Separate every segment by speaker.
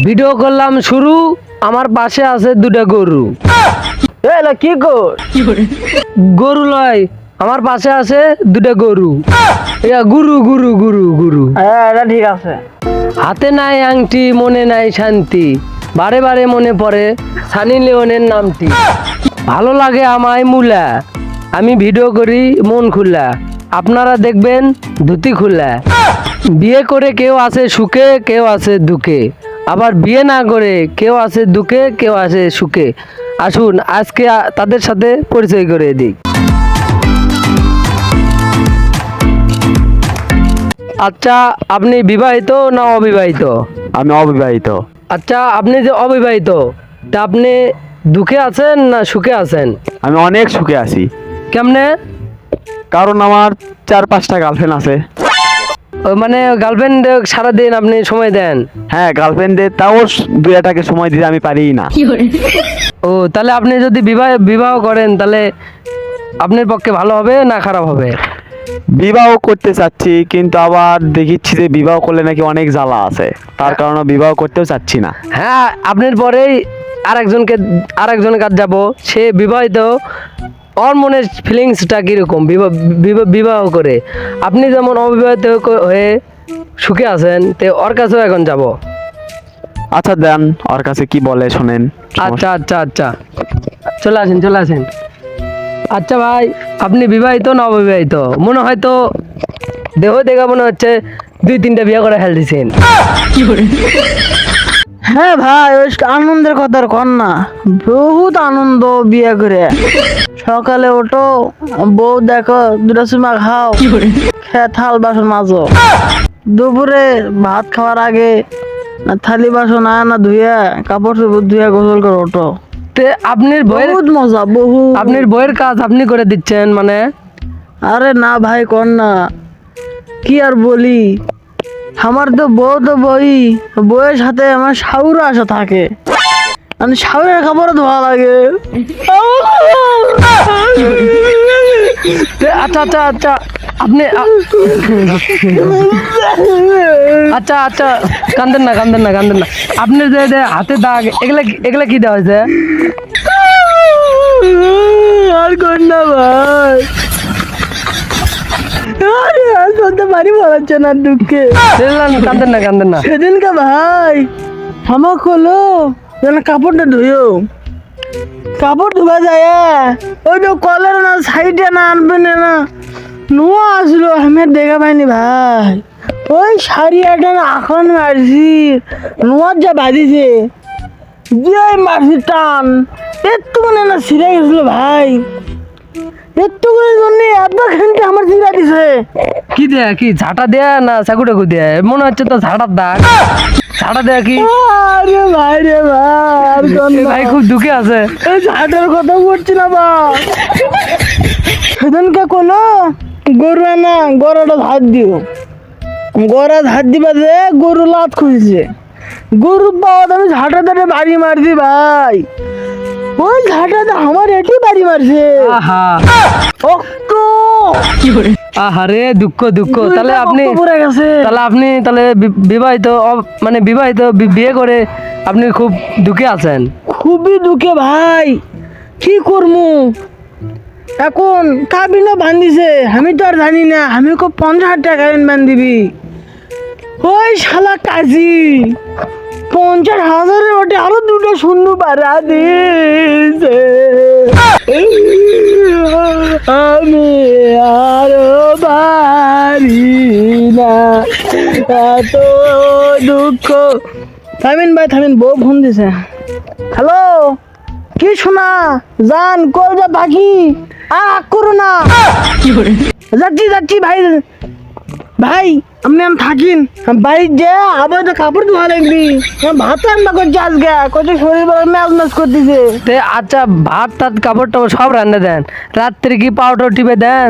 Speaker 1: Video করলাম শুরু, আমার পাশে আছে দুটা গরু।
Speaker 2: এলা কি কর
Speaker 1: গরু লয়, আমার পাশে আছে দুটা গরু। গুরু গুরু গুরু গুরু।
Speaker 2: হ্যাঁ এটা ঠিক আছে।
Speaker 1: হাতে নাই আংটি, মনে নাই শান্তি, বারে বারে মনে পড়ে সানি লিওনের নামটি। ভালো লাগে আমায় মুলা, আমি ভিডিও করি মন খুলা, আপনারা দেখবেন ধুতি খুলা। বিয়ে করে কেউ আছে সুখে, কেউ আছে দুঃখে, আবার বিয়ে না করে কেউ আছে দুঃখে, কেউ আছে সুখে। আসুন আজকে তাদের সাথে পরিচয় করে দিই। আচ্ছা, আপনি বিবাহিত না অবিবাহিত?
Speaker 3: আমি অবিবাহিত।
Speaker 1: আচ্ছা, আপনি যে অবিবাহিত, তা আপনি দুঃখে আছেন না সুখে আছেন?
Speaker 3: আমি অনেক সুখে আছি,
Speaker 1: কেমনে?
Speaker 3: কারণ আমার 4-5টা গার্লফ্রেন্ড আছে।
Speaker 1: মানে গার্লফ্রেন্ড সারাদিন আপনি সময় দেন?
Speaker 3: হ্যাঁ, গার্লফ্রেন্ডদের তাও 2-1টাকে সময় দিতে আমি পারি না।
Speaker 1: ও, তাহলে আপনি যদি বিবাহ করেন তাহলে আপনার পক্ষে ভালো হবে না খারাপ হবে?
Speaker 3: বিবাহ করতে চাচ্ছি, কিন্তু আবার দেখিচ্ছি যে বিবাহ করলে নাকি অনেক জ্বালা আছে, তার কারণে বিবাহ করতেও চাচ্ছি না।
Speaker 1: হ্যাঁ, আপনার পরেই আরেকজনের কাছে যাব, সে বিবাহিত। ওর মনের ফিলিংসটা কীরকম বিবাহ করে? আপনি যেমন অবিবাহিত হয়ে সুখে আছেন, তে ওর কাছেও এখন যাব।
Speaker 3: আচ্ছা দেন, ওর কাছে কি বলে শোনেন।
Speaker 1: আচ্ছা আচ্ছা আচ্ছা, চলে আসেন চলে আসেন। আচ্ছা ভাই, আপনি বিবাহিত না অবিবাহিত? মনে হয় তো দেহ দেখা মনে হচ্ছে 2-3টা বিয়ে করে ফেল দিছেন।
Speaker 2: হ্যাঁ ভাই, ওই আনন্দের কথা আর কর না, বহুত আনন্দ বিয়ে করে। সকালে ওঠো, বউ দেখো, দুটা চুমা খাও, খেয়ে থাল বাসন মাজো। দুপুরে ভাত খাওয়ার আগে না থালি বাসন না ধুয়ে কাপড় চোপড় ধুয়ে গোসল করে ওঠো।
Speaker 1: তে আপনার বইয়ের
Speaker 2: বহুত মজা, বহুত।
Speaker 1: আপনার বইয়ের কাজ আপনি করে দিচ্ছেন মানে?
Speaker 2: আরে না ভাই, কর না, কি আর বলি, আমার তো বউয়ের সাথে আমার শাউরা আসা থাকে, মানে শাউরের কাপড় ধোয়া লাগে।
Speaker 1: আচ্ছা আচ্ছা আচ্ছা, আপনি আচ্ছা আচ্ছা, কান্দেন না কান্দেন না কান্দেন না। আপনার যে হাতে দাগ, এগুলা কি দেওয়া হয়েছে?
Speaker 2: আর কর না ভাই, আরে আর বলতে পারি বলাচ্ছে না দুঃখে।
Speaker 1: কান্দেন না কান্দেন না।
Speaker 2: সেদিনকে ভাই আমার হলো যেন কাপড়টা ধুয়েও, কাপড় ধোয়া যায়, ওই তো কলের না সাইডে না আনবে না নোয়া আসলো, আমি আর দেখা পাইনি ভাই। ওই সারিয়াটা না এখন মারছি, নোয়ার যা বাঁধিছে, যে মারছি টান, একটু মানে না ছিঁড়ে গেছিল ভাই, একটু করে জন্য এতখানটা আমার চিন্তা দিছে।
Speaker 1: কি দেয়া, কি ঝাঁটা দেয়া না চাকুটাকু দেয়া? মনে হচ্ছে তো ঝাঁটার দাগ। ঝাঁটা দেয়া কি?
Speaker 2: আরে ভাই রে ভাই, আর কোন
Speaker 1: ভাই খুব দুঃখে আছে।
Speaker 2: এই ঝাঁটার কথা বলছি না বা, সেদিনকে কোনো গরু না গরুটা ধার দিও, গড়া ধার দিবা যে গরু লাত খুঁজছে, গরু পাওয়া আমি ঝাঁটা ধরে বাড়ি মারছি ভাই, ওই ঝাঁটাতে আমার এটি বাড়ি মারছে।
Speaker 1: আহা
Speaker 2: অক্টো
Speaker 1: আহারে, দুঃখ দুঃখ। তাহলে আপনি
Speaker 2: পড়ে গেছে।
Speaker 1: তাহলে বিবাহিত, মানে বিবাহিত বিয়ে করে আপনি খুব দুঃখে আছেন?
Speaker 2: খুবই দুঃখে ভাই, কি করবো এখন, কাবিনও বান্ধিছে, আমি তো আর জানি না, আমি খুব 50,000 টাকা বান্ধিবি, ওই শালা কাজী 50,000 ওটে আরো দুটো শূন্য বাড়া দিয়েছে, আমি আরো পারি না, এত দুঃখ। থামিন ভাই থামিন, বউ ফোন দিছে। হ্যালো, কি শোনা জান, কই যা বাকি করো না, যাচ্ছি যাচ্ছি ভাই, ভাই আপনি আমি থাকিন বাড়ি যে আবার তো কাপড় ধোয়া লাগবি, ভাত রান্না করছি আজকে, কত শরীর ম্যাচ ম্যাচ করতেছে।
Speaker 1: তে আচ্ছা, ভাত টাত কাপড় টাপড় সব রান্না দেন, রাত্রে কি পাউডার টিপে দেন?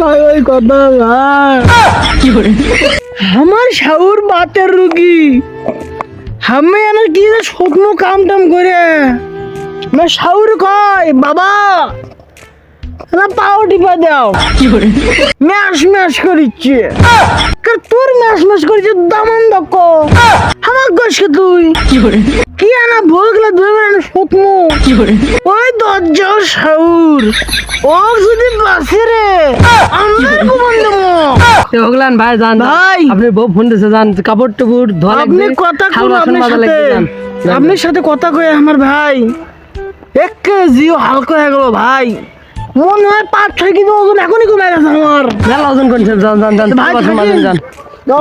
Speaker 2: ভাই ওই কথা ভাই, আমার শাউর বাতের রুগী, আমি এনে কি শুকনো কাম টাম করে, আমার শাউর কয় বাবা না পাও টিপা দাও ম্যাশ ম্যাশ করিচ্ছে তোর ম্যাশ ম্যাশ করিচ্ছে দামান দক্ষ আমার গোসকে তুই কি আনা ভোগলা দুই বেলা শুকমু ওই দরজা সাউর ও যদি বাসে রে আমার কুমন দেবো
Speaker 1: ওগলান ভাই যান
Speaker 2: ভাই।
Speaker 1: আপনি বউ ফোন দিছে যান কাপড় টুকুর ধোয়া
Speaker 2: আপনি
Speaker 1: লাগবে
Speaker 2: কথা
Speaker 1: থাল
Speaker 2: কোন
Speaker 1: বাসন
Speaker 2: আপনার
Speaker 1: মাজা
Speaker 2: সাথে
Speaker 1: লাগবে, যান। যান,
Speaker 2: আপনার সাথে কথা কয়ে আমার ভাই 1 কেজিও হালকা হয়ে গেল ভাই মনে হয় 5-6 কেজি ওজন এখনই কমে গেছে আমার
Speaker 1: মেলা ওজন করছেন যান যান যান
Speaker 2: ভাই
Speaker 1: থাল বাসন মাজেন, যান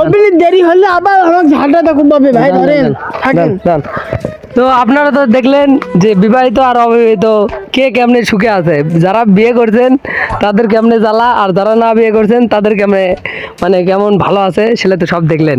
Speaker 2: অল্পলি দেরি হলে আবার আমার ঝালটা দেখুন পাবে ভাই
Speaker 1: যান,
Speaker 2: ধরেন
Speaker 1: যান,
Speaker 2: থাকেন
Speaker 1: যান, যান। তো আপনারা তো দেখলেন যে বিবাহিত আর অবিবাহিত কে কেমনে সুখে আছে, যারা বিয়ে করছেন তাদের কেমনে জ্বালা, আর যারা না বিয়ে করছেন তাদের কেমনে মানে কেমন ভালো আছে সেটা তো সব দেখলেন।